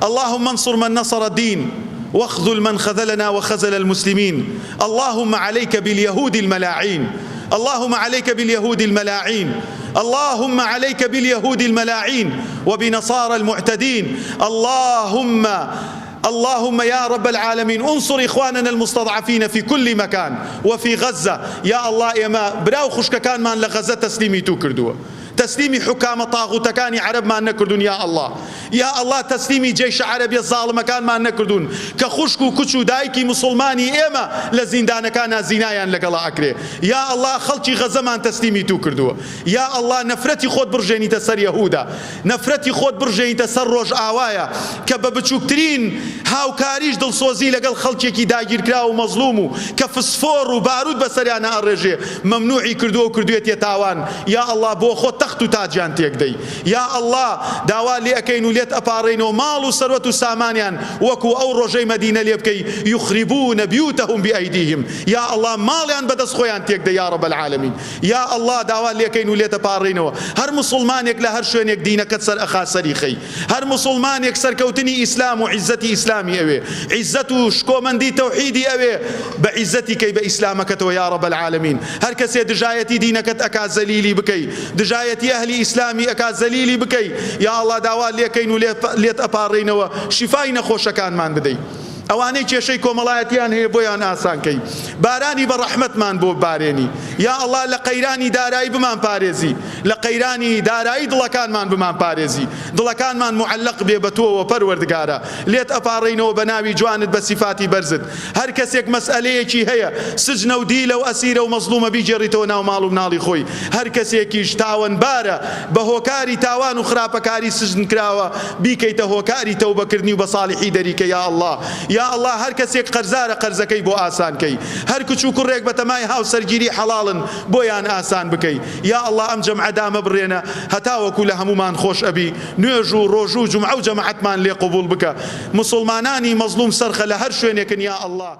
اللهم انصر من نصر الدين واخذل من خذلنا وخذل المسلمين. اللهم عليك باليهود الملاعين، اللهم عليك باليهود الملاعين، اللهم عليك باليهود الملاعين وبنصارى المعتدين. اللهم يا رب العالمين انصر إخواننا المستضعفين في كل مكان وفي غزة. يا الله إما براو خشك كان من لغزة تسليمي تو كردوه، تسليمي حكام طاغوت كان عرب ما نكردون. يا الله يا الله تسليمي جيش عربي الظالم كان ما نكردون كخشكو كتشو دايكي مسلماني إما لزندان كان زنايان لقلا أكره. يا الله خلتي غزة ما تسليمي تو كردوه. يا الله نفرتي خود برجيني تسر يهودا، نفرتي خود برجيني تسر روج آوايا كببتشوكترين هاو كاريش دل صوزي لقل خلتي كي داير كراو مظلومو كفسفور وبارود بسريانا الرجي ممنوعي كردوه كردويت يتاوان. يا الله بو خود تختو تاجان تيكدي. يا الله داوا لي أكين وليت أبارينو مالو سروة سامانيان وكو أو رجي مدينة ليبكي يخربون بيوتهم بأيديهم. يا الله ماليان بدس خويان تيكدي يا رب العالمين. يا الله داوا لي أكين وليت أبارينو هر مسلمان يك لهر شوين يك دينك كتسر أخا سريخي، هر مسلمان يك سركوتني إسلام وعزتي إسلامي أوي، عزته شكو من دي توحيدي أوي بعزتي كي بإسلامك تو يا رب العالمين. هر كسي دجايتي دينك أكا زليلي بكي، دجايتي أهلي إسلامي أكا زليلي بكي. يا الله داوا ليكين وليت أبارينوا شفاينا خوش كان مان بدي ئەوانەی کێشەی کۆمەڵایەتیان هەیە بۆیان ئاسانکەی، بارانی بە ڕەحمەتمان بۆ بارێنی. یا ئەڵڵا لە قەیرانی دارایی بمان پارێزی، لە قەیرانی دارایی دڵەکانمان بمان پارێزی، دڵەکانمان معەلق بێ بە تۆوە پەروەردگارە. لێت ئەپاڕێینەوە بە ناوی جوانت بە سیفاتی بەرزت. هەر کەسێک مەسئلەیەکی هەیە سجنە و دیلە و ئەسیرە و مەزلومە بیجێڕیتەوە ناو ماڵ و مناڵی خۆی. هەر کەسێکیش تاوانبارە بە هۆکاری تاوان و خراپەکاری سجن کراوە بیکەیتە هۆکاری تەوبەکردنی و بە ساڵحی دەریکە. یا ئەڵڵا يا الله هر کەسێک قەرزارە قەرزەکەی بۆ ئاسانکەی، هەر کچ و کوڕێک بە تەمای هاو سەرگیری حەڵاڵن بۆیان ئاسان بکەی. یا الله ئەم جەمعە مەبڕێنە هەتاوەکو لە هەمومان خۆش ئەبی، نوێژ و ڕۆژ و جومعە و جەماعەتمان لێ قبوڵ بکە. مسلمانانی مەزلوم سەرخە لە هەر شوێنێکن یا الله.